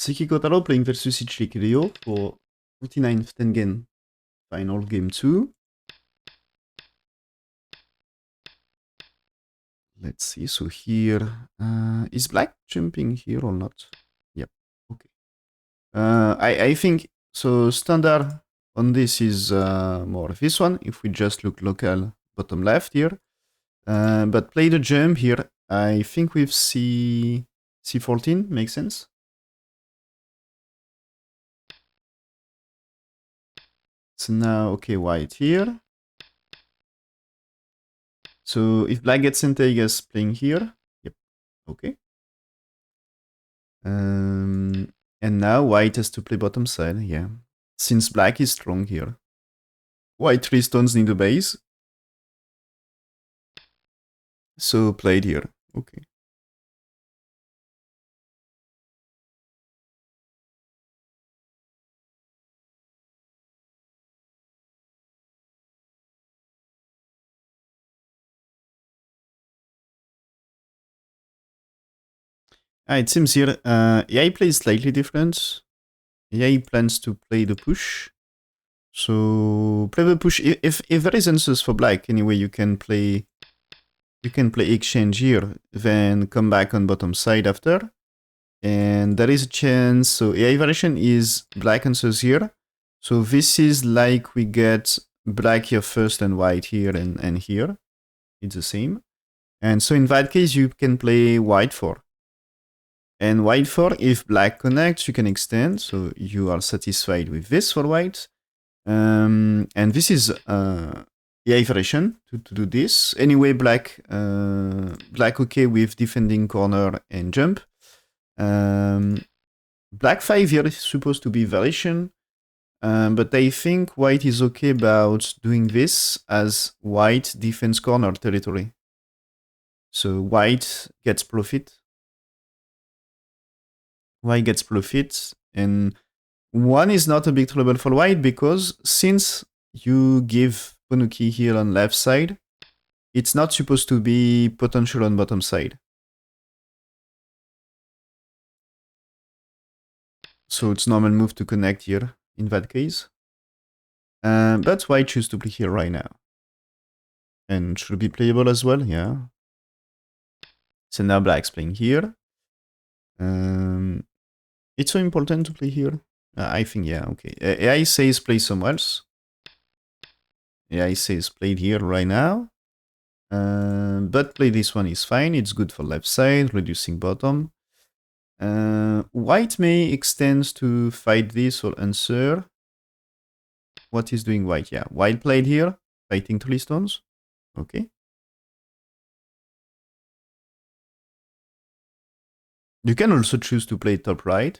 Seki Kotaro playing versus Ichiriki for 49th Tengen final game 2. Let's see, so here, is black jumping here or not? Yep, okay. I think, so standard on this is more this one, if we just look local bottom left here. But play the jump here, I think with C14, makes sense? So now, okay, white here. So if black gets Integas playing here, yep, okay. And now white has to play bottom side, yeah. Since black is strong here. White 3 stones need a base. So played here, okay. It seems here, AI plays slightly different. AI plans to play the push. So play the push. If there is answers for black, anyway, you can play exchange here, then come back on bottom side after. And there is a chance, so AI variation is black answers here. So this is like we get black here first and white here and here. It's the same. And so in that case, you can play white 4. And white 4, if black connects, you can extend. So you are satisfied with this for white. And this is AI variation to do this. Anyway, black okay with defending corner and jump. Black 5 here is supposed to be variation. But I think white is okay about doing this as white defense corner territory. So white gets profit. White gets profit. And 1 is not a big trouble for white because since you give Ponuki here on left side, it's not supposed to be potential on bottom side. So it's normal move to connect here in that case. But white choose to play here right now. And should be playable as well, yeah. So now black's playing here. It's so important to play here. I think, yeah, okay. AI says play somewhere else. AI says played here right now. But play this one is fine. It's good for left side, reducing bottom. White may extend to fight this or answer. What is doing white? Yeah, white played here, fighting 3 stones. Okay. You can also choose to play top right.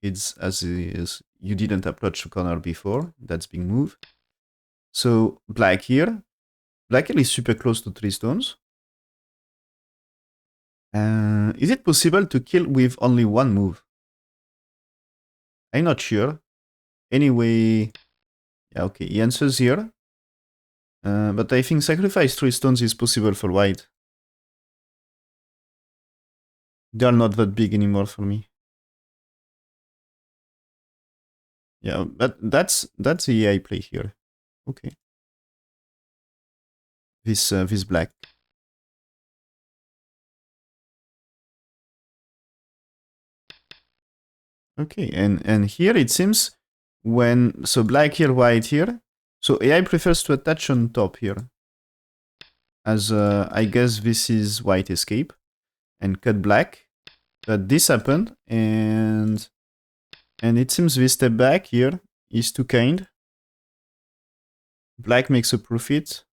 It's as is, you didn't approach the corner before. That's being moved. So black here. Black here is super close to 3 stones. Is it possible to kill with only 1 move? I'm not sure. Anyway, yeah, okay, he answers here. But I think sacrifice 3 stones is possible for white. They are not that big anymore for me. Yeah, but that's the AI play here. Okay. This black. Okay, and here it seems when, so black here, white here. So AI prefers to attach on top here. As I guess this is white escape and cut black. But this happened and it seems this step back here is too kind. Black makes a profit.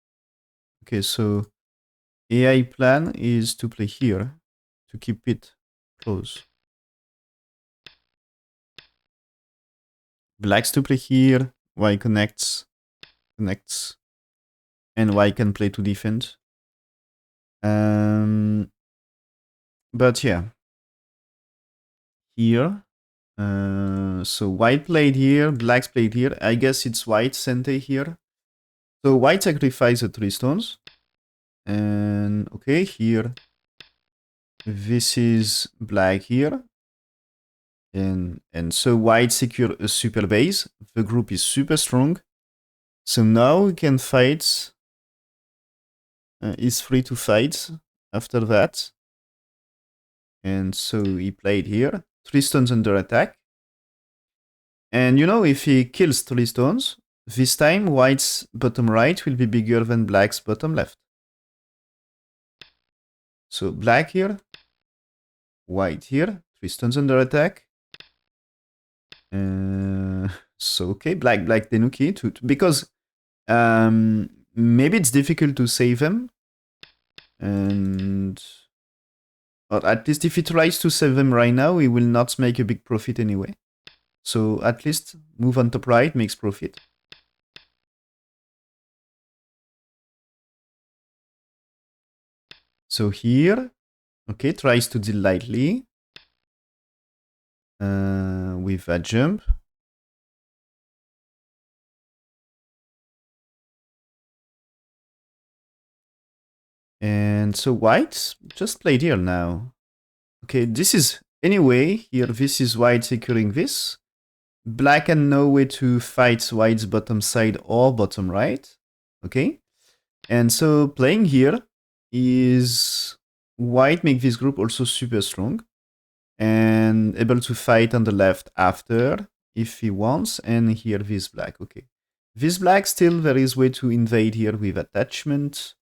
Okay, so AI plan is to play here to keep it close. Black's to play here, white connects, and white can play to defend. But yeah, here, so white played here, black's played here. I guess it's white Sente here. So white sacrifice the 3 stones. And okay, here, this is black here. And so white secure a super base. The group is super strong. So now we can fight. He's free to fight after that. And so he played here. 3 stones under attack. And you know, if he kills 3 stones, this time white's bottom right will be bigger than black's bottom left. So black here, white here, 3 stones under attack. So okay, black Tenuki because maybe it's difficult to save them, and or at least if he tries to save them right now, he will not make a big profit anyway. So at least move on top right makes profit. So here, okay, tries to deal lightly with a jump. And so white just played here now. Okay, this is, anyway, here this is white securing this. Black and no way to fight white's bottom side or bottom right. Okay, and so playing here is white make this group also super strong and able to fight on the left after if he wants, and here this black. Okay, this black still there is way to invade here with attachment.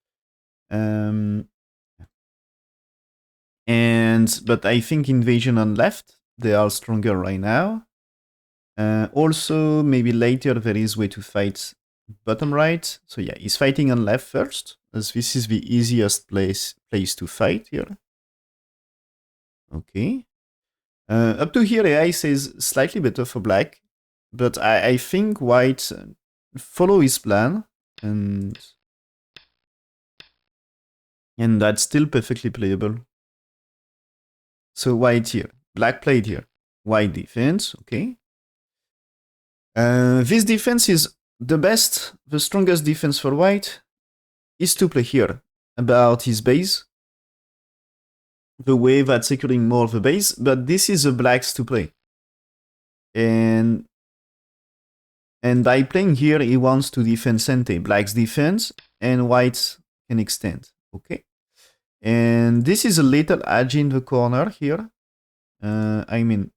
But I think invasion on left, they are stronger right now. Also, maybe later there is way to fight bottom right. So yeah, he's fighting on left first, as this is the easiest place to fight here. Okay. Up to here, AI says slightly better for black, but I think white follow his plan, and that's still perfectly playable. So white here, black played here, white defense, okay. This defense is the best, the strongest defense for white is to play here about his base, the way that securing more of the base, but this is the blacks to play. And by playing here, he wants to defend Sente. Black's defense and white's can extend. Okay. And this is a little edge in the corner here. I mean,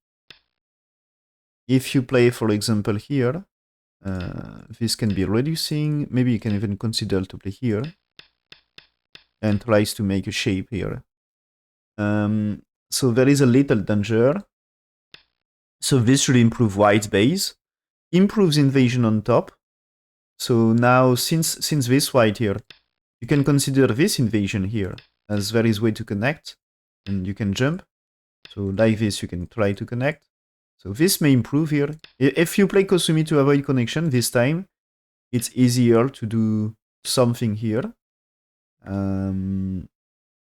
if you play, for example, here, this can be reducing. Maybe you can even consider to play here and tries to make a shape here. So there is a little danger. So this should improve white's base, improves invasion on top. So now, since this white here, you can consider this invasion here as there is way to connect, and you can jump. So like this, you can try to connect. So this may improve here. If you play Kosumi to avoid connection this time, it's easier to do something here. Or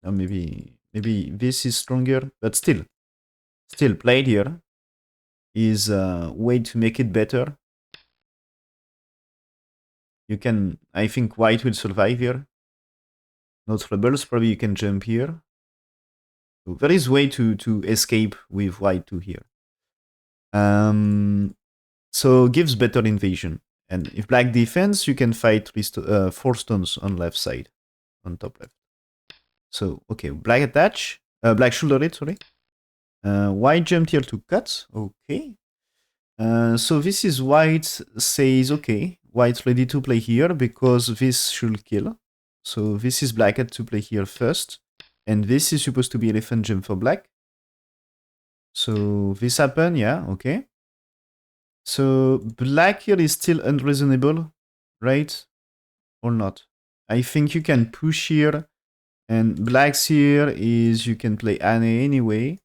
maybe this is stronger, but still played here is a way to make it better. You can, I think white will survive here. No troubles, probably you can jump here. So there is way to escape with white too here. So gives better invasion. And if black defense, you can fight 4 stones on left side, on top left. So, okay, black attach, black shoulder it, sorry. White jumped here to cut, okay. So this is white says, okay, white's ready to play here because this should kill. So this is black had to play here first. And this is supposed to be elephant jump for black. So this happened, yeah, okay. So black here is still unreasonable, right? Or not? I think you can push here. And black's here is you can play Ane anyway.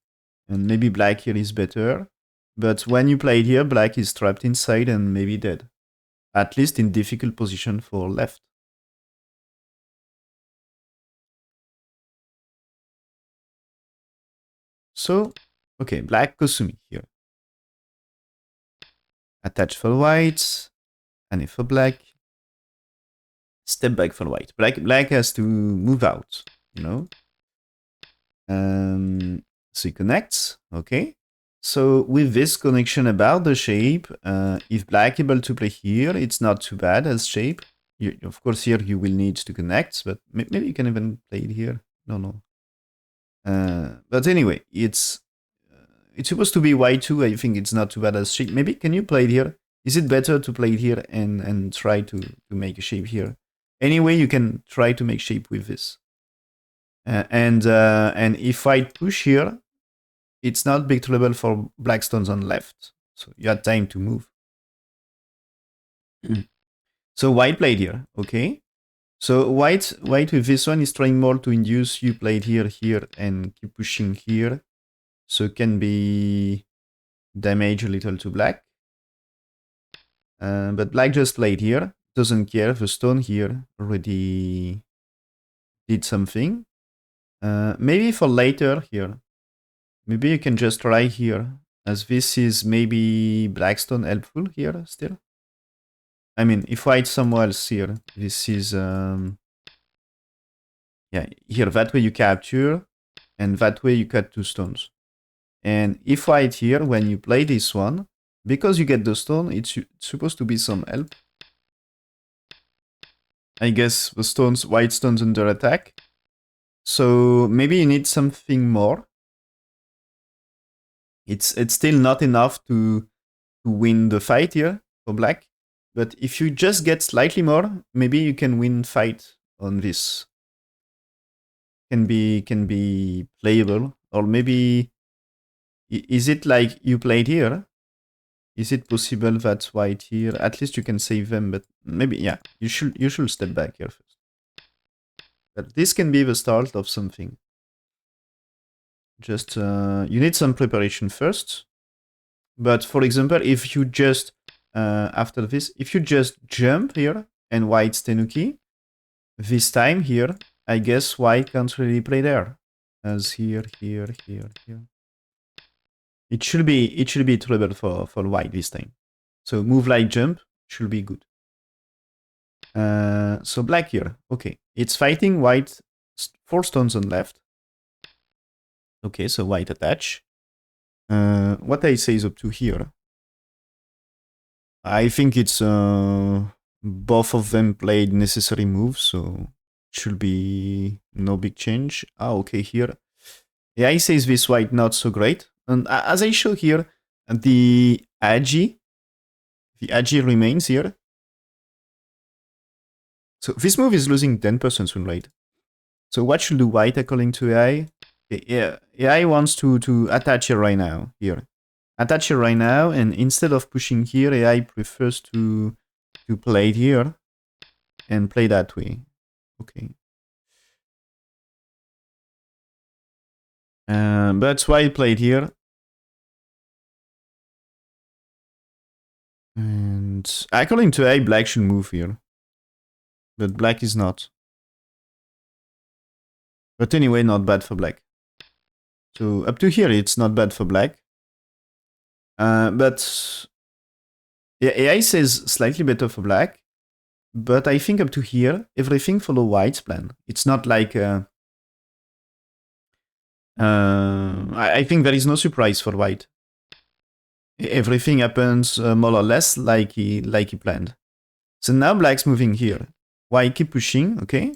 And maybe black here is better. But when you play it here, black is trapped inside and maybe dead. At least in difficult position for left. So, okay, black Kosumi here. Attach for white, and for black. Step back for white. Black has to move out, you know. So he connects, okay. So with this connection about the shape, if black able to play here, it's not too bad as shape. Of course, here you will need to connect, but maybe you can even play it here. No, no. But anyway, it's supposed to be y2. I think it's not too bad as shape. Maybe can you play it here? Is it better to play it here and try to make a shape here? Anyway, you can try to make shape with this. And if I push here, it's not big trouble for black stones on left. So you had time to move. So white played here, okay? So white with this one is trying more to induce you played here, here, and keep pushing here. So it can be damage a little to black. But black just played here, doesn't care. The stone here already did something. Maybe for later here. Maybe you can just try here, as this is maybe black stone helpful here still. I mean, if white somewhere else here, this is yeah, here that way you capture, and that way you cut 2 stones. And if white here, when you play this one, because you get the stone, it's supposed to be some help. I guess the stones, white stones under attack. So maybe you need something more. It's still not enough to win the fight here for black. But if you just get slightly more, maybe you can win fight on this. Can be playable. Or maybe is it like you played here? Is it possible that white here? At least you can save them, but maybe yeah, you should step back here first. But this can be the start of something. Just you need some preparation first. But for example, if you just after this, if you just jump here and white Tenuki, this time here, I guess white can't really play there. As here. It should be trouble for white this time. So move like jump should be good. So black here. Okay, it's fighting white. 4 stones on left. Okay, so white attach. What I say is up to here. I think it's both of them played necessary moves, so should be no big change. Ah, okay, here. Yeah, I says this white not so great. And as I show here, the agi remains here. So this move is losing 10% swing rate. So what should do white according to AI? Okay, yeah, AI wants to attach it right now here. Attach it right now, and instead of pushing here, AI prefers to play it here and play that way. Okay. That's why I played here. And according to AI, black should move here. But black is not. But anyway, not bad for black. So up to here, it's not bad for black. But yeah, AI says slightly better for black. But I think up to here, everything follow white's plan. It's not like... I think there is no surprise for white. Everything happens more or less like he planned. So now black's moving here. White keep pushing, okay?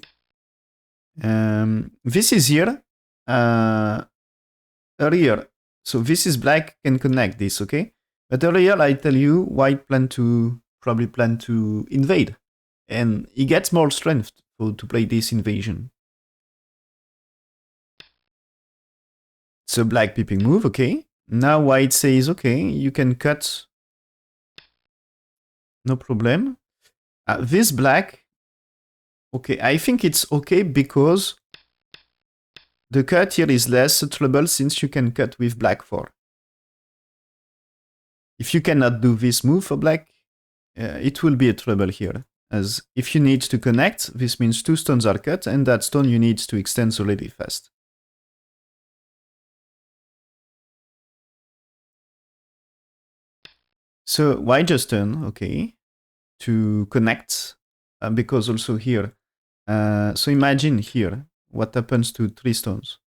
This is here. Earlier. So this is black can connect this, okay? But earlier I tell you white probably plan to invade. And he gets more strength to play this invasion. So black peeping move, okay. Now white says, okay, you can cut. No problem. This black, okay, I think it's okay because the cut here is less trouble since you can cut with black 4. If you cannot do this move for black, it will be a trouble here. As if you need to connect, this means 2 stones are cut, and that stone you need to extend really fast. So white just turn, okay, to connect, because also here. So imagine here, what happens to 3 stones?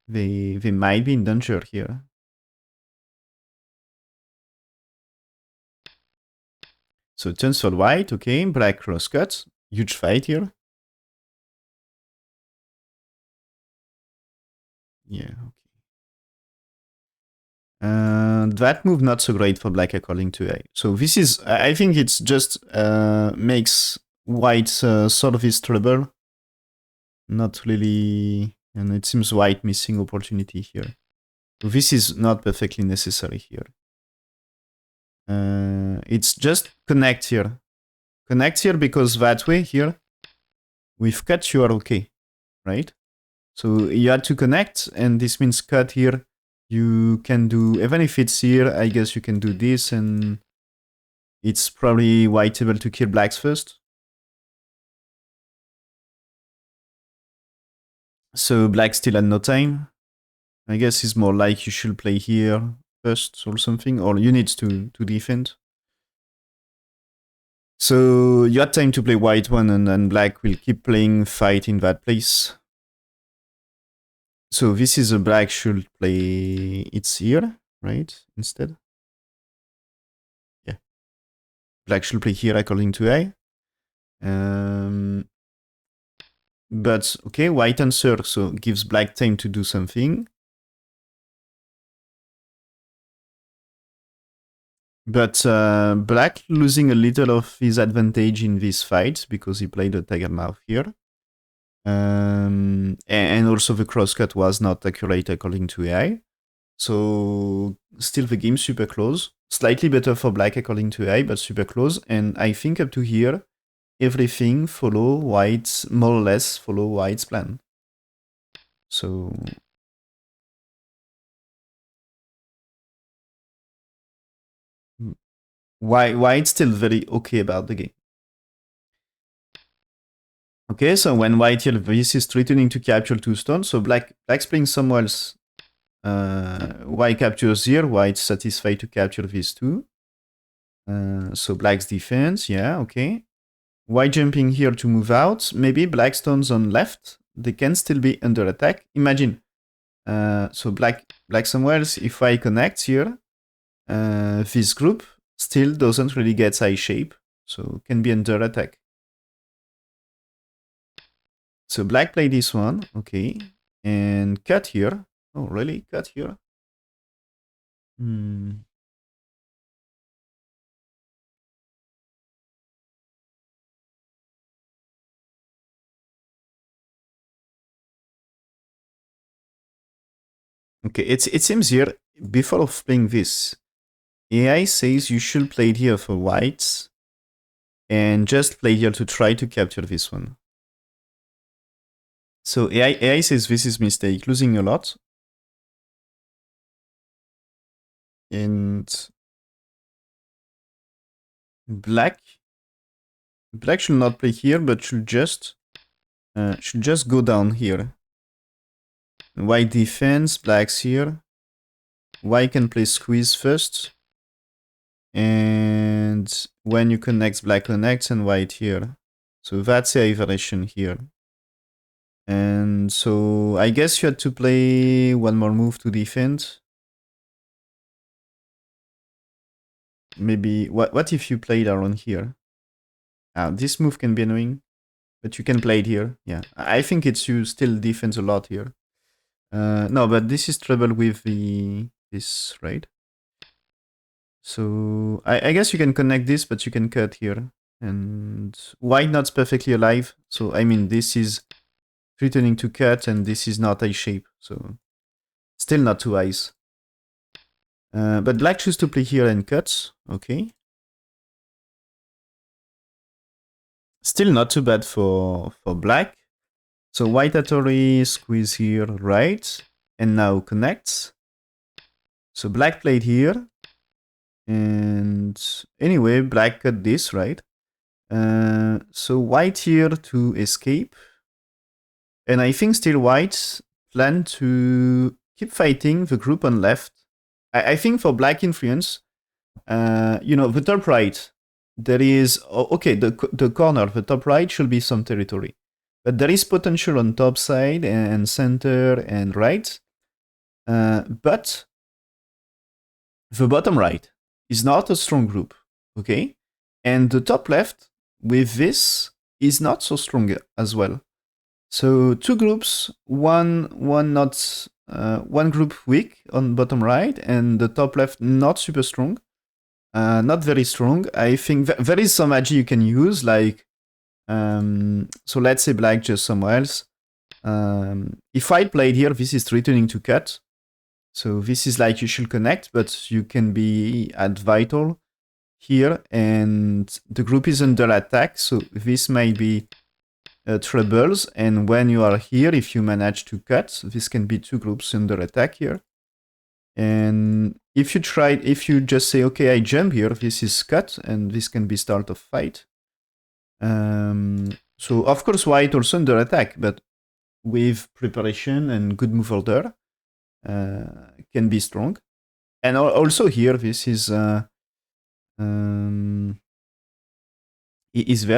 They might be in danger here. So turns for white, okay. Black cross cut. Huge fight here. Yeah, okay. That move not so great for black according to AI. So this is, I think it's just makes white sort of his trouble. Not really, and it seems white missing opportunity here. This is not perfectly necessary here. It's just connect here. Connect here because that way here, with cut you are okay, right? So you had to connect, and this means cut here. You can do, even if it's here, I guess you can do this, and it's probably white able to kill blacks first. So black still had no time. I guess it's more like you should play here first or something, or you need to defend. So you had time to play white one, and then black will keep playing fight in that place. So this is a black should play it's here, right? Instead. Yeah. Black should play here according to A. But okay, white answer, so gives black time to do something. But black losing a little of his advantage in this fight because he played a tiger mouth here. And also the crosscut was not accurate according to AI. So still the game super close. Slightly better for black according to AI, but super close. And I think up to here, everything follow white's, more or less follow white's plan. So white's still very okay about the game. Okay, so when white here, this is threatening to capture 2 stones. So black's playing somewhere else. White captures here, white's satisfied to capture these 2. So black's defense, yeah, okay. White jumping here to move out. Maybe black stones on left. They can still be under attack. Imagine. So black somewhere else. If I connect here, this group still doesn't really get eye shape. So can be under attack. So black play this one. Okay. And cut here. Oh, really? Cut here? Okay, it seems here, before of playing this, AI says you should play it here for whites and just play here to try to capture this one. So AI says this is mistake, losing a lot. And black should not play here, but should just go down here. White defense, black's here. White can play squeeze first. And when you connect, black connects and white here. So that's the variation here. And so I guess you had to play one more move to defend. Maybe, what if you played around here? This move can be annoying, but you can play it here. Yeah, I think it's you still defends a lot here. No, but this is trouble with this, right? So I guess you can connect this, but you can cut here. And white not's perfectly alive. So I mean, this is threatening to cut, and this is not a shape. So still not 2 eyes. But black chooses to play here and cuts. Okay. Still not too bad for black. So white Atari squeeze here, right? And now connects. So black played here. And anyway, black cut this, right? So white here to escape. And I think still white plan to keep fighting the group on left. I think for black influence, the top right, there is, okay, the corner, the top right should be some territory. But there is potential on top side and center and right. But the bottom right is not a strong group, okay? And the top left with this is not so strong as well. So two groups, one not one group weak on bottom right, and the top left not super strong, not very strong. I think there is some agi you can use, like so let's say black just somewhere else. If I played here, this is returning to cut. So this is like you should connect, but you can be at vital here, and the group is under attack. So this might be troubles. And when you are here, if you manage to cut, this can be two groups under attack here. And if you just say, okay, I jump here, this is cut, and this can be start of fight. So of course, white also under attack, but with preparation and good move order, can be strong. And also here, this is there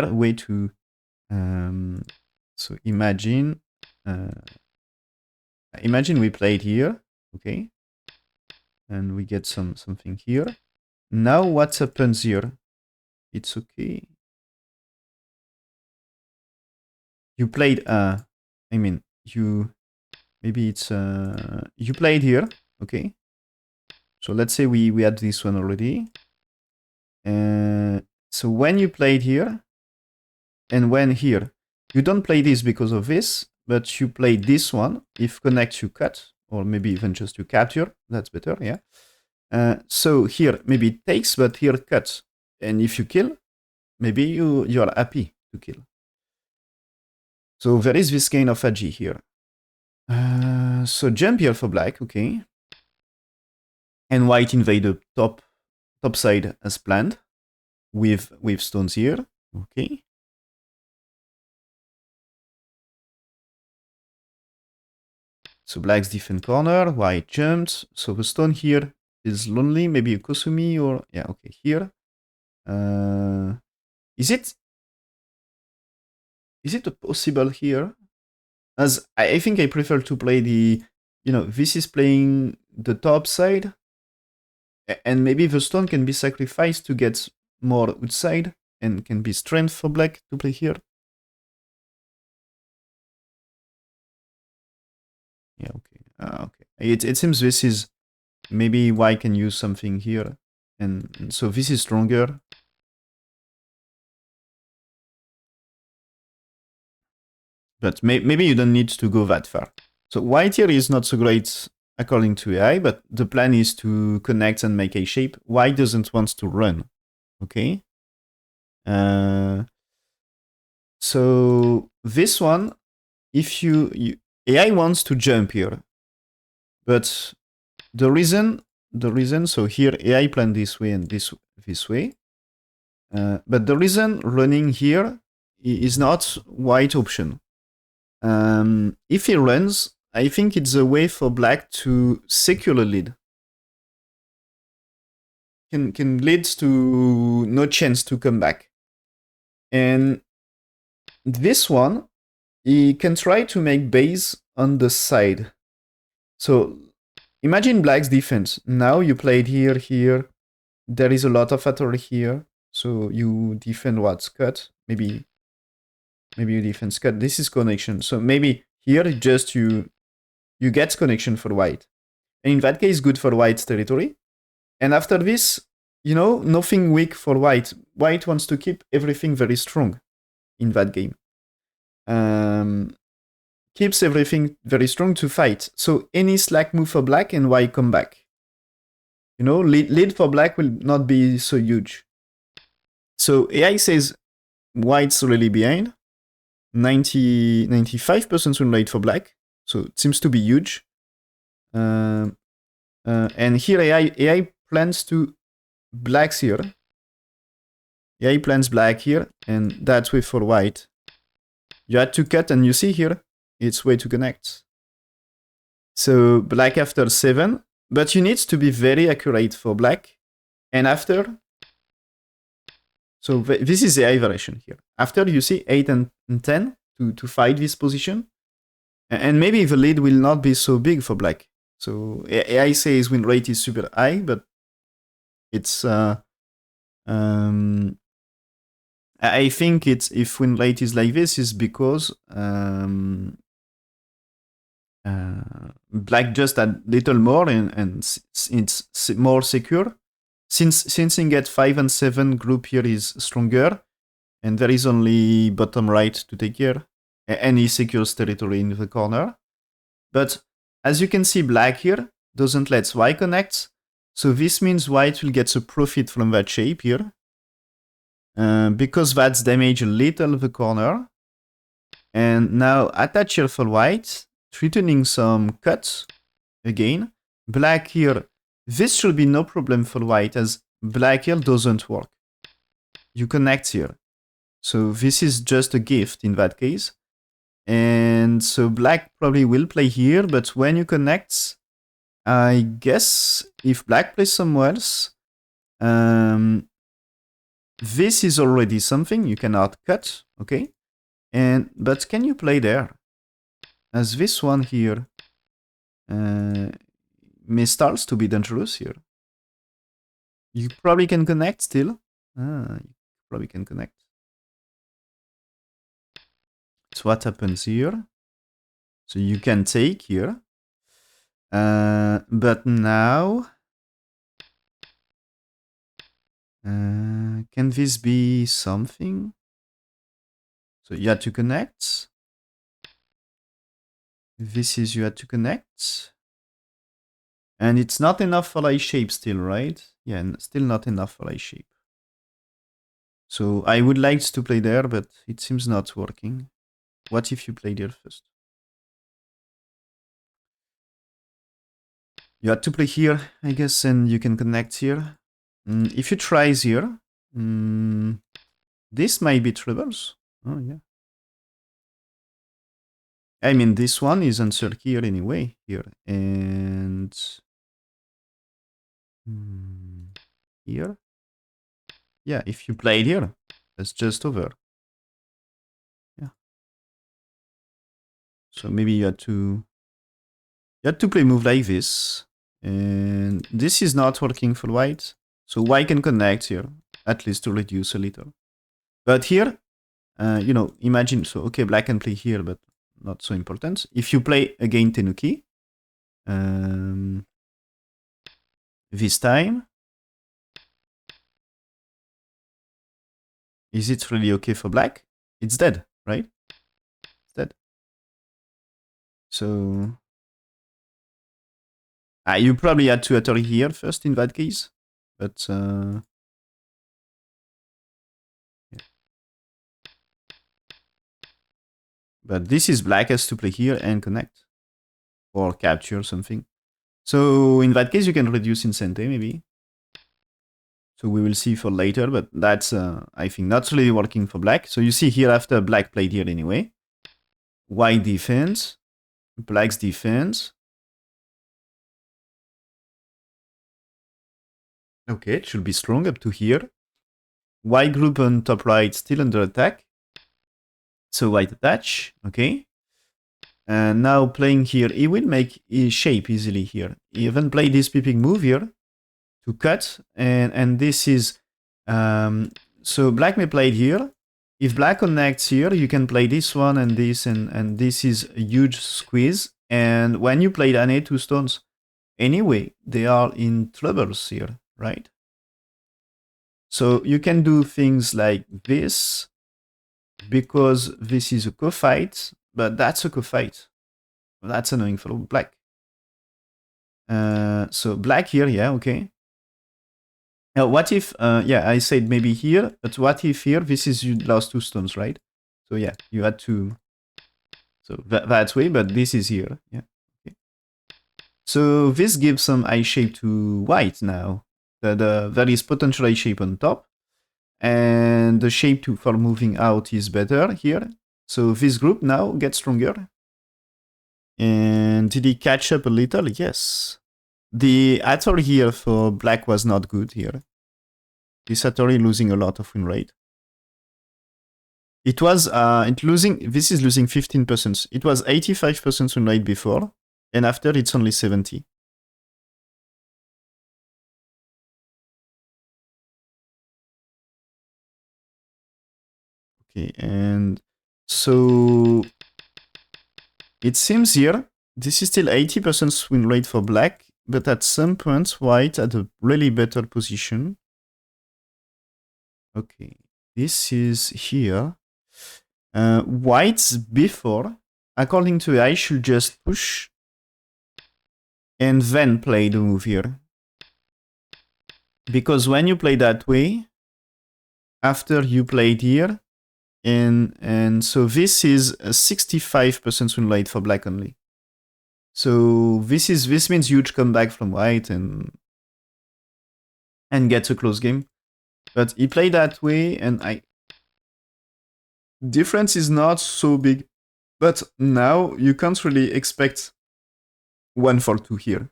a way to so imagine we played here, okay, and we get something here. Now what happens here? It's okay. You played maybe it's you played here, okay. So let's say we had this one already. So when you played here, and when here, you don't play this because of this, but you play this one. If connect, you cut, or maybe even just you capture. That's better, yeah. So here, maybe it takes, but here it cuts. And if you kill, maybe you are happy to kill. So there is this kind of agi here. So jump here for black, okay. And white invade the top side as planned with stones here, okay. So black's defend corner, white jumped. So the stone here is lonely, maybe a Kosumi or yeah, okay, here. Is it possible here? As I think I prefer to play the, this is playing the top side, and maybe the stone can be sacrificed to get more outside, and can be strength for black to play here. Yeah, okay. Okay. It seems this is maybe white can use something here, and so this is stronger. But maybe you don't need to go that far. So white here is not so great according to AI, but the plan is to connect and make a shape. White doesn't want to run, okay? So this one, if AI wants to jump here, but the reason, so here AI planned this way and this way, but the reason running here is not white option. If he runs, I think it's a way for black to secure a lead. Can lead to no chance to come back. And this one, he can try to make base on the side. So imagine black's defense. Now you played here, here. There is a lot of authority here. So you defend what's cut. Maybe you defend cut. This is connection. So maybe here just you get connection for white. And in that case, good for white's territory. And after this, nothing weak for white. White wants to keep everything very strong in that game. Keeps everything very strong to fight. So any slack move for black and white come back. Lead for black will not be so huge. So AI says white's really behind. 95% win rate for black. So it seems to be huge. And here AI plans to blacks here. AI plans black here, and that's way for white. You had to cut, and you see here, it's way to connect. So black after 7, but you need to be very accurate for black. And after, so this is the AI variation here. After you see 8 and 10 to fight this position. And maybe the lead will not be so big for black. So AI says win rate is super high, but it's I think it's if win rate is like this is because black just add little more and it's more secure. Since in get 5 and 7 group here is stronger, and there is only bottom right to take care. And he secures territory in the corner. But as you can see, black here doesn't let white connect. So this means white will get a profit from that shape here. Because that's damage a little the corner. And now attach here for white, threatening some cuts again. Black here, this should be no problem for white as black here doesn't work. You connect here. So this is just a gift in that case. And so black probably will play here, but when you connect, I guess if black plays somewhere else, this is already something you cannot cut, okay? But can you play there? As this one here may starts to be dangerous here. You probably can connect still. You probably can connect. So what happens here? So you can take here. But now... can this be something? So you had to connect. This is you had to connect. And it's not enough for I shape still, right? Yeah, still not enough for I shape. So I would like to play there, but it seems not working. What if you play there first? You had to play here, I guess, and you can connect here. If you try here, this might be troubles. Oh, yeah. I mean, this one is answered here anyway, here. And here. Yeah, if you played here, that's just over. Yeah. So maybe you had to play move like this. And this is not working for white. So white can connect here, at least to reduce a little. But here, you know, imagine, so okay, black can play here, but not so important. If you play again Tenuki, this time, is it really okay for black? It's dead, right? It's dead. So you probably had to enter here first in that case, but yeah. But this is black has to play here and connect or capture something. So in that case, you can reduce Incente maybe. So we will see for later, but that's I think not really working for black. So you see here after black played here anyway. White defense, black's defense. Okay, it should be strong up to here. White group on top right still under attack. So white attach, okay. And now playing here, he will make his shape easily here. He even played this peeping move here to cut, and this is so black may play it here. If black connects here, you can play this one and this, and this is a huge squeeze. And when you play Dane 2 stones, anyway, they are in troubles here, right? So you can do things like this, because this is a co-fight, but that's a co-fight. That's annoying for black. So black here, yeah, okay. Now, what if, yeah, I said maybe here, but what if here, this is you lost 2 stones, right? So yeah, you had to, so that way, but this is here, yeah. Okay. So this gives some eye shape to white now. There is potential eye shape on top, and the shape for moving out is better here. So this group now gets stronger. And did he catch up a little? Yes. The Attor here for black was not good here. This Attori losing a lot of win rate. It was this is losing 15%. It was 85% win rate before, and after it's only 70. Okay, and so it seems here this is still 80% win rate for black, but at some point white had a really better position. Okay, this is here. White's before, according to I should just push and then play the move here. Because when you play that way, after you played here, and so this is a 65% win rate for black only. So this means huge comeback from white and gets a close game. But he played that way, and difference is not so big. But now you can't really expect 1 for 2 here.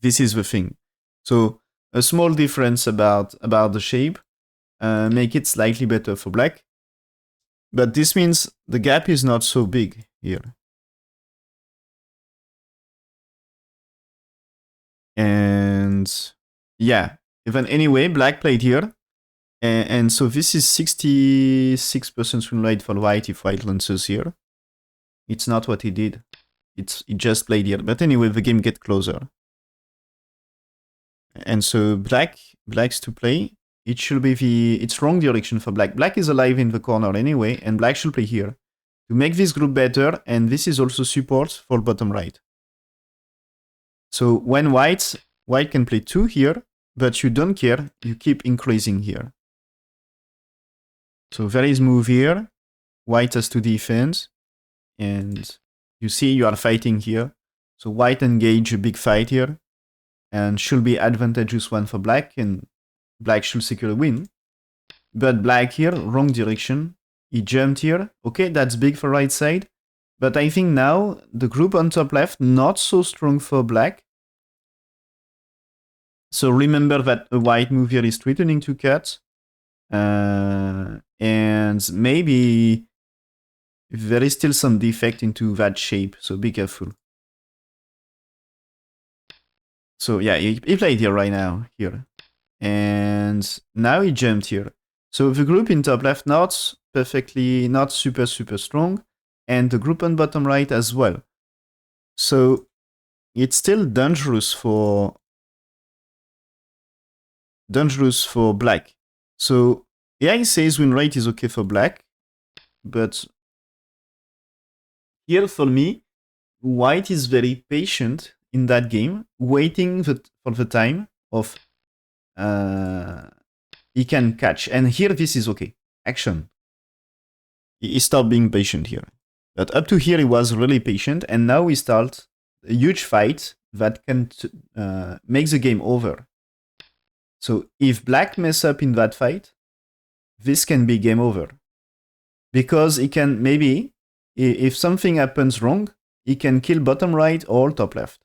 This is the thing. So a small difference about the shape make it slightly better for black. But this means the gap is not so big here. And yeah, even anyway, black played here. And so this is 66% win rate for white if white lances here. It's not what he did. It just played here. But anyway, the game get closer. And so black's to play. It should be it's wrong direction for black. Black is alive in the corner anyway, and black should play here to make this group better. And this is also support for bottom right. So when white can play 2 here, but you don't care, you keep increasing here. So there is move here. White has to defend, and you see you are fighting here. So white engage a big fight here, and should be advantageous one for black, and black should secure a win. But black here, wrong direction. He jumped here. Okay, that's big for right side. But I think now the group on top left, not so strong for black. So remember that a white move here is threatening to cut. And maybe there is still some defect into that shape, so be careful. So yeah, he played here right now, here. And now he jumped here. So the group in top left not super strong, and the group on bottom right as well. So it's still dangerous for black. So AI says win rate is okay for black, but here for me, white is very patient in that game, waiting for the time of he can catch. And here this is okay. Action. He stopped being patient here. But up to here he was really patient, and now we start a huge fight that can make the game over. So if black mess up in that fight, this can be game over. Because he can, maybe, if something happens wrong, he can kill bottom right or top left.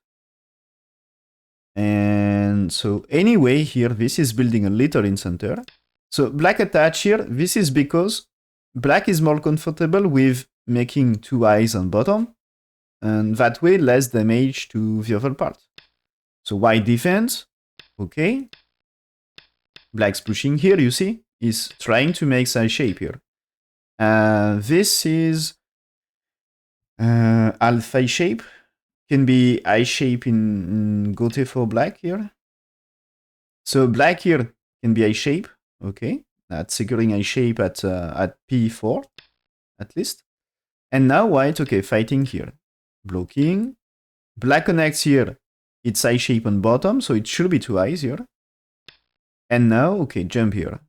And so anyway, here, this is building a litter in center. So black attach here, this is because black is more comfortable with making 2 eyes on bottom, and that way less damage to the other part. So white defense, okay. Black's pushing here, you see? He's trying to make side shape here. This is alpha shape. Can be I shape in Gote for black here. So black here can be I shape, okay. That's securing I shape at P4, at least. And now white, okay, fighting here. Blocking. Black connects here. It's I shape on bottom, so it should be 2 eyes here. And now, okay, jump here.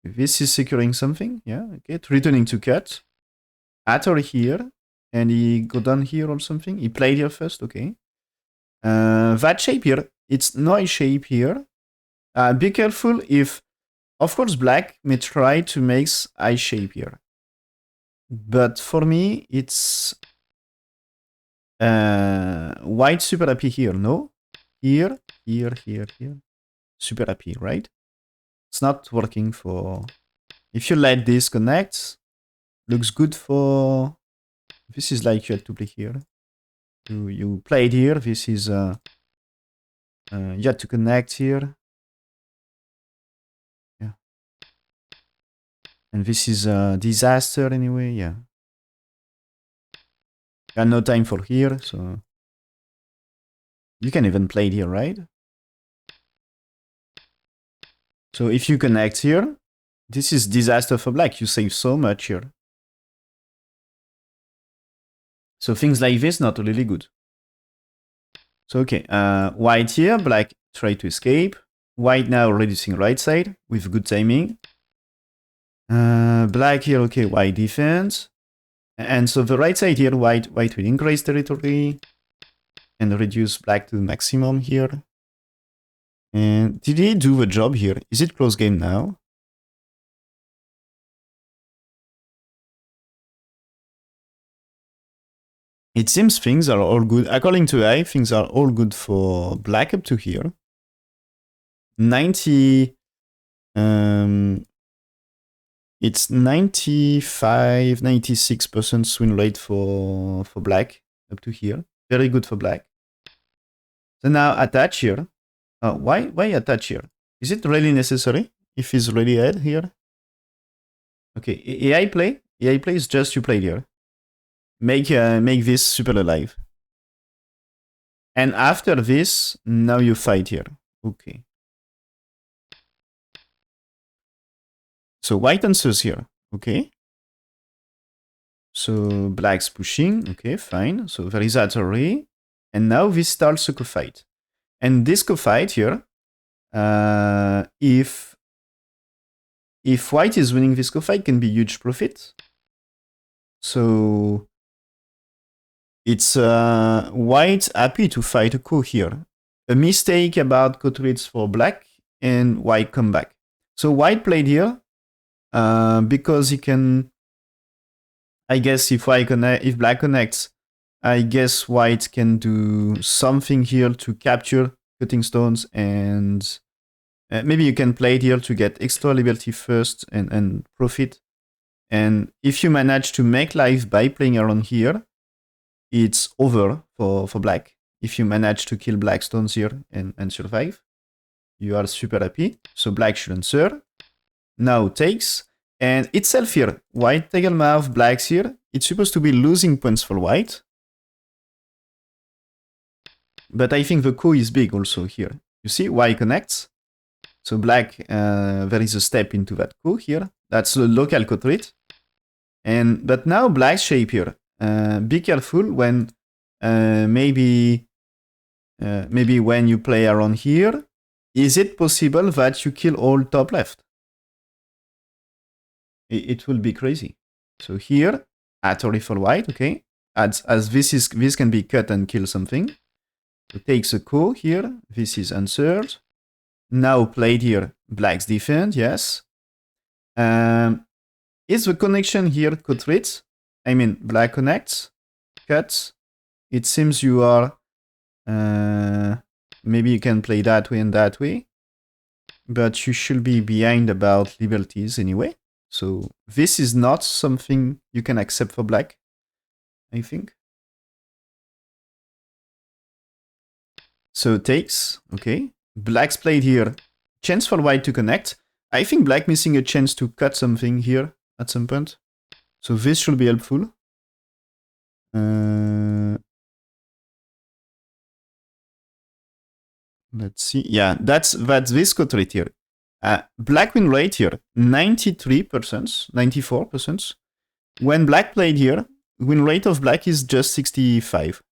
This is securing something, yeah, okay. Returning to cut. Atter here. And he go down here or something. He played here first, okay. That shape here, it's no I shape here. Be careful if, of course, black may try to make I shape here. But for me, it's white super happy here, no? Here. Super happy, right? It's not working for... If you let this connect, looks good for... This is like you have to play here. You played here, this is... you have to connect here. Yeah. And this is a disaster anyway, yeah. Got no time for here, so... You can even play it here, right? So if you connect here, this is disaster for black. You save so much here. So things like this, not really good. So okay, white here, black try to escape. White now reducing right side with good timing. Black here, okay, white defense. And so the right side here, white will increase territory and reduce black to the maximum here. And did he do the job here? Is it close game now? It seems things are all good. According to AI, things are all good for black up to here. 90... it's 95, 96% win rate for black up to here. Very good for black. So now attach here. Why attach here? Is it really necessary if he's really ahead here? Okay, AI play. AI play is just you play here. Make this super alive. And after this, now you fight here. Okay. So white answers here. Okay. So black's pushing. Okay, fine. So there is that array. And now this starts a co-fight. And this co-fight here, if white is winning this co-fight, can be huge profit. So it's white happy to fight a co here. A mistake about co-trades for black, and white come back. So white played here because he can. I guess if black connects, I guess white can do something here to capture cutting stones, and maybe you can play it here to get extra liberty first and profit. And if you manage to make life by playing around here, it's over for black. If you manage to kill black stones here and survive, you are super happy. So black should answer. Now takes. And itself here, white Tegelmouth, black's here. It's supposed to be losing points for white. But I think the coup is big also here. You see, white connects. So black, there is a step into that coup here. That's a local co trait. But now black's shape here. Be careful when maybe when you play around here. Is it possible that you kill all top left? It will be crazy. So here, at or for white, okay. As this can be cut and kill something. So takes a co here. This is answered. Now played here. Black's defend, yes. Is the connection here co-trait? I mean, black connects, cuts. It seems you are. Maybe you can play that way and that way. But you should be behind about liberties anyway. So this is not something you can accept for black, I think. So takes, okay. Black's played here. Chance for white to connect. I think black missing a chance to cut something here at some point. So this should be helpful. Let's see. Yeah, that's this code right here. Black win rate here, 93%, 94%. When black played here, win rate of black is just 65.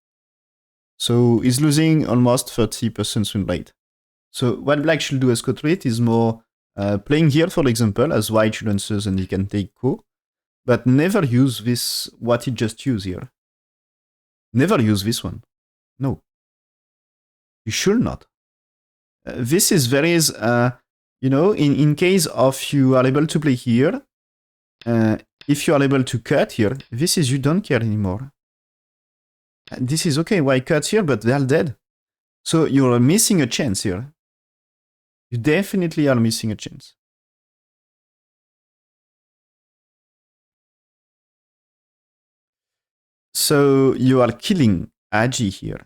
So he's losing almost 30% win rate. So what black should do as code rate is more playing here, for example, as white should answer and he can take co. But never use this, what he just used here. Never use this one. No. You should not. This is very, you know, in case of you are able to play here, if you are able to cut here, this is you don't care anymore. This is okay, why cut here, but they are dead. So you're missing a chance here. You definitely are missing a chance. So you are killing Agi here.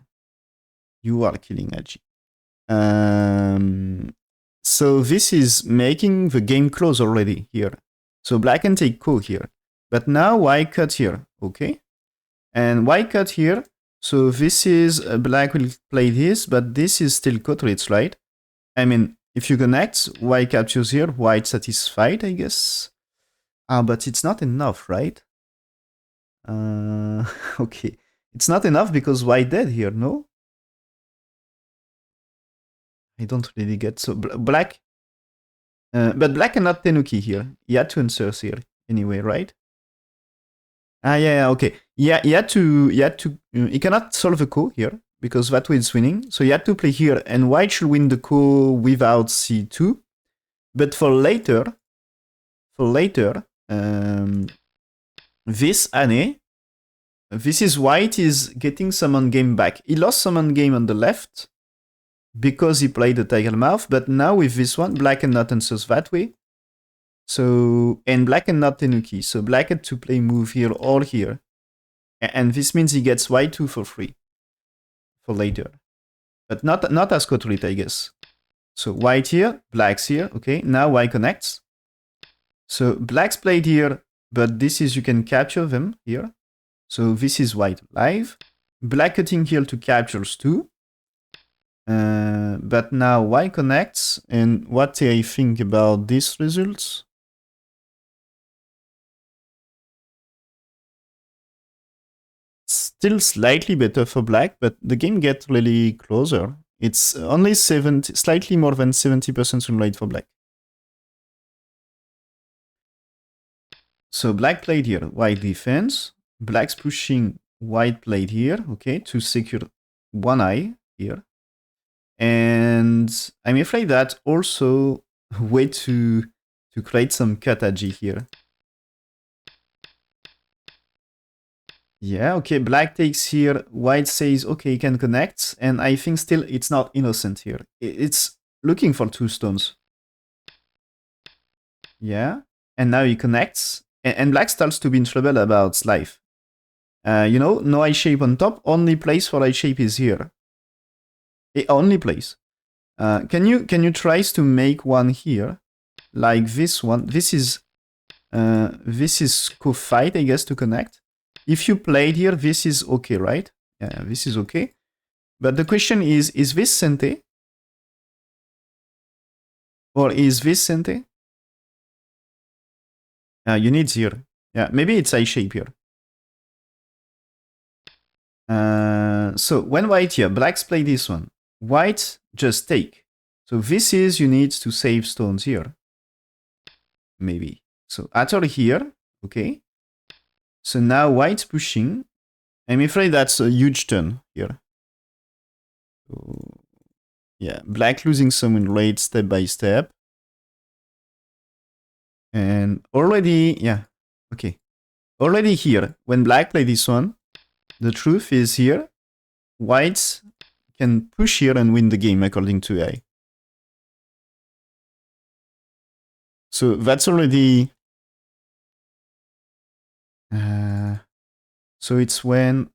You are killing Agi. So this is making the game close already here. So black can take ko here. But now white cut here, okay? And white cut here. So this is, black will play this, but this is still Kotoritz, right? I mean, if you connect, white captures here, white satisfied, I guess. But it's not enough, right? Okay. It's not enough because white dead here, no? I don't really get so black. But black cannot tenuki here. He had to answer here anyway, right? Yeah, okay. Yeah, he had to. He cannot solve a ko here because that way is winning. So he had to play here, and white should win the ko without c2. But for later, this Ane, this is white is getting summon game back. He lost summon game on the left because he played the tiger mouth, but now with this one, black cannot answers that way. So, and black cannot tenuki. So black had to play move here or here. And this means he gets y2 for free for later. But not as Kotorit, I guess. So white here, black's here. Okay, now white connects. So black's played here, but this is, you can capture them here. So this is white live. Black cutting here to captures too. But now white connects. And what I think about these results? Still slightly better for black, but the game gets really closer. It's only slightly more than 70% win rate for black. So black played here, white defense. Black's pushing, white played here, okay, to secure one eye here. And I'm afraid that also a way to create some kataji here. Yeah, okay, black takes here, white says, okay, he can connect, and I think still it's not innocent here. It's looking for 2 stones. Yeah, and now he connects, and black starts to be in trouble about life. You know, no eye shape on top, only place for eye shape is here. It only place. Can you try to make one here, like this one? This is co-fight, I guess, to connect. If you played here, this is okay, right? Yeah, this is okay. But the question is this Sente? Or is this Sente? You need here. Yeah, maybe it's eye shape here. So when white here, blacks play this one. White just take. So this is, you need to save stones here. Maybe. So after here, okay. So now white's pushing. I'm afraid that's a huge turn here. So, yeah, black losing some win rate step by step. And already, yeah, okay. Already here, when black play this one, the truth is here, white can push here and win the game according to AI. So that's already... so it's when...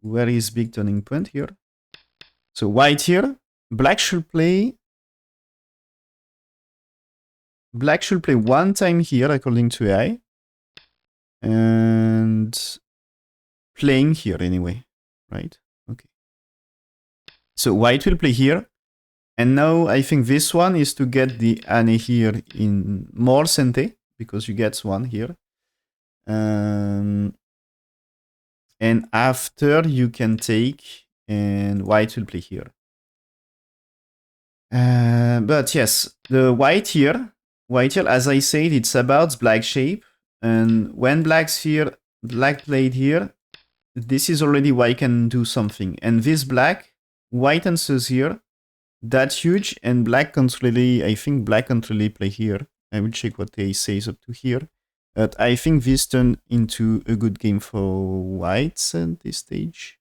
where is big turning point here? So white here, black should play... Black should play one time here according to AI. And playing here anyway, right? Okay. So white will play here. And now I think this one is to get the Ane here in more Sente, because you get one here. And after you can take, and white will play here. But yes, the white here, as I said, it's about black shape. And when black's here, black played here, this is already white can do something. And this black, white answers here, that's huge. And black can't really, I think black can't really play here. I will check what they say up to here. But I think this turned into a good game for whites at this stage.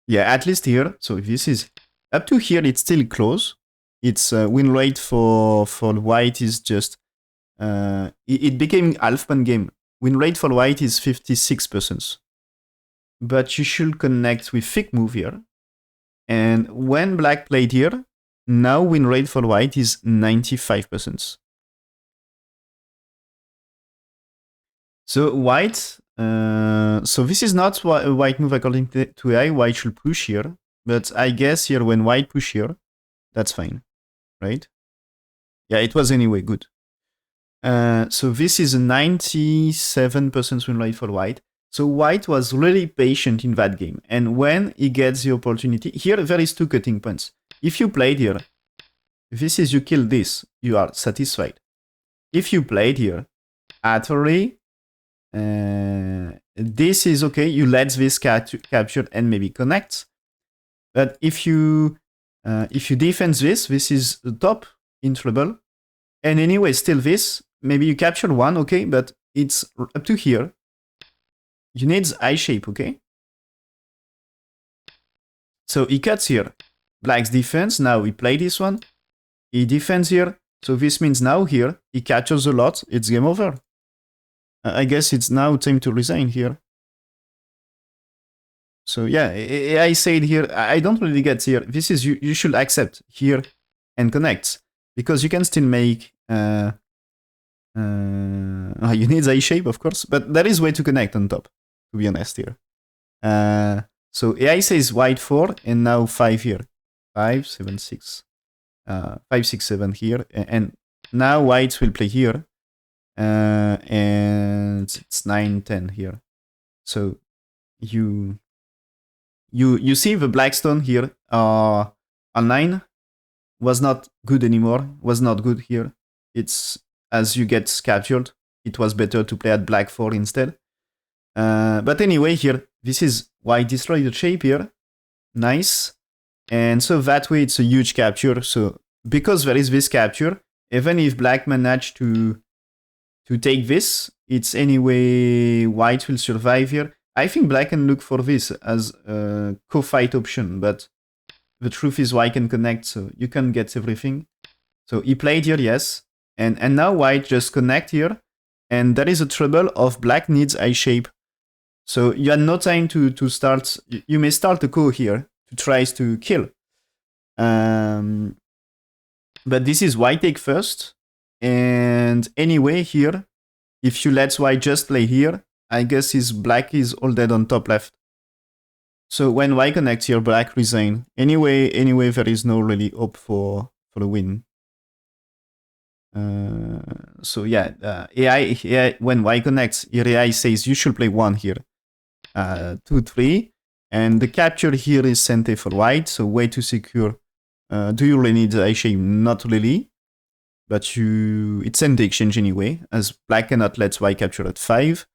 Yeah, at least here. So this is up to here, it's still close. Its win rate for white is just... it became half-man game. Win rate for white is 56%. But you should connect with thick move here. And when black played here, now win rate for white is 95%. So white, so this is not a white move according to AI. White should push here, but I guess here when white push here, that's fine, right? Yeah, it was anyway good. So this is a 97% win rate for white. So white was really patient in that game. And when he gets the opportunity, here there is two cutting points. If you played here, this is you kill this, you are satisfied. If you played here, actually, this is okay, you let this capture and maybe connect. But if you defend this is the top in trouble. And anyway, still this, maybe you capture one, okay, but it's up to here. You need eye shape, okay? So he cuts here. Black's defense, now we play this one. He defends here. So this means now here, he captures a lot, it's game over. I guess it's now time to resign here. So yeah, I said here, I don't really get here. This is, you should accept here and connect. Because you can still make, you need eye shape, of course, but there is way to connect on top, to be honest here. So AI says white 4 and now 5 here. 5, 7, 6. 5, 6, 7 here. And now white will play here. And it's 9, 10 here. So you see the black stone here on 9 was not good anymore. Was not good here. It's as you get captured, it was better to play at black 4 instead. But anyway, here, this is white destroy the shape here. Nice. And so that way it's a huge capture. So because there is this capture, even if black managed to take this, it's anyway white will survive here. I think black can look for this as a co-fight option, but the truth is white can connect, so you can get everything. So he played here, yes. And now white just connect here. And there is a trouble of black needs eye shape. So you had no time to start. You may start a co here to try to kill. But this is white take first. And anyway here, if you let white just play here, I guess his black is all dead on top left. So when white connects here, black resign. Anyway, there is no really hope for the win. So yeah, AI when Y connects, your AI says you should play 1 here. 2, 3. And the capture here is Sente for white, so way to secure. Do you really need the eye shape? Not really. But it's Sente exchange anyway, as black cannot let white capture at 5.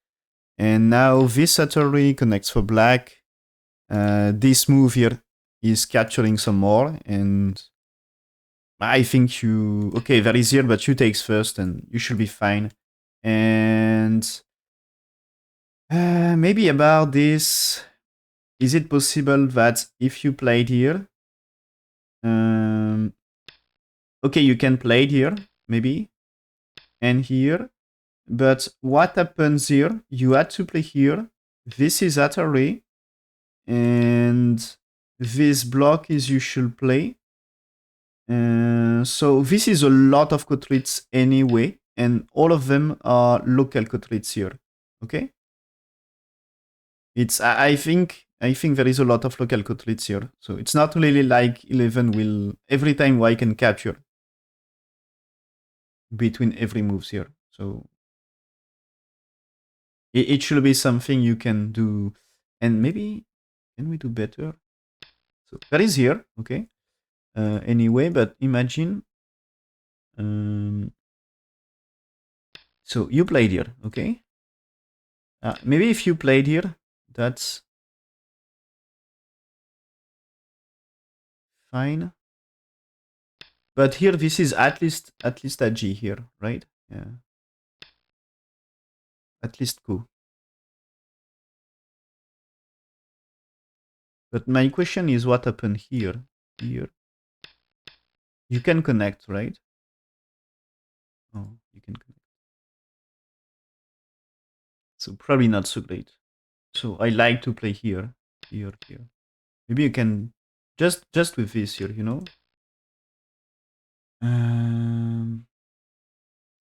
And now this Atari connects for black. This move here is capturing some more, and I think okay, that is here, but you takes first, and you should be fine. And maybe about this, is it possible that if you played here, okay, you can play it here, maybe, and here, but what happens here? You had to play here. This is at array, and this block is you should play. So this is a lot of cotrates anyway, and all of them are local cotrates here. Okay, it's I think there is a lot of local cotrates here, so it's not really like 11 will every time Y can capture between every moves here. So it should be something you can do, and maybe can we do better? So that is here, okay. Anyway, but imagine. So you played here, okay? Maybe if you played here, that's fine. But here, this is at least a G here, right? Yeah. At least Q. But my question is, what happened here? Here, you can connect, right? Oh, you can connect. So probably not so great. So I like to play here, here, here. Maybe you can just with this here, you know.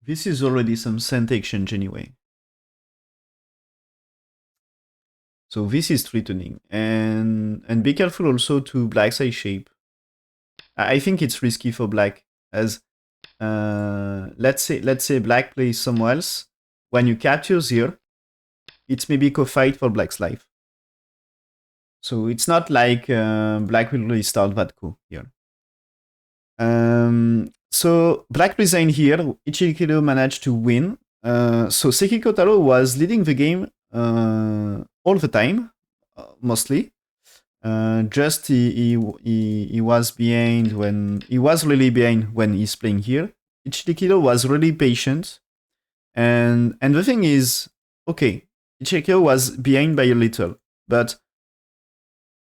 This is already some cent exchange anyway. So this is threatening. And be careful also to black side shape. I think it's risky for black, as let's say black plays somewhere else. When you capture here, it's maybe co-fight for black's life. So it's not like black will restart that co here. So black resigned here. Ichiriki managed to win. So Seki Kotaro was leading the game all the time, mostly. Just he was behind when he was really behind when he's playing here. Ichiriki was really patient, and the thing is, okay, Ichiriki was behind by a little, but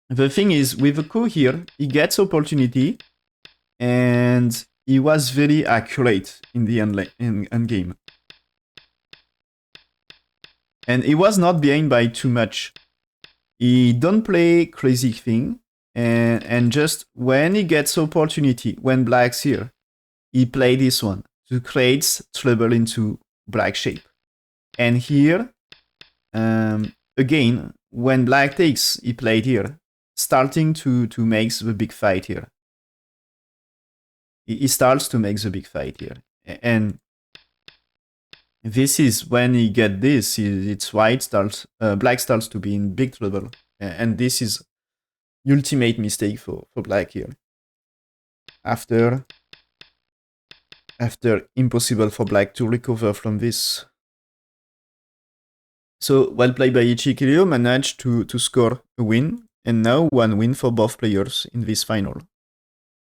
the thing is with the coup here, he gets opportunity, and he was very accurate in the end game. And he was not behind by too much. He don't play crazy thing, and just when he gets opportunity, when black's here, he play this one to create trouble into black shape. And here, again, when black takes, he played here, starting to make the big fight here. He starts to make the big fight here. And this is when he get this, it's white starts, black starts to be in big trouble. And this is ultimate mistake for black here. After impossible for black to recover from this. So well played by Ichiriki, managed to score a win, and now one win for both players in this final.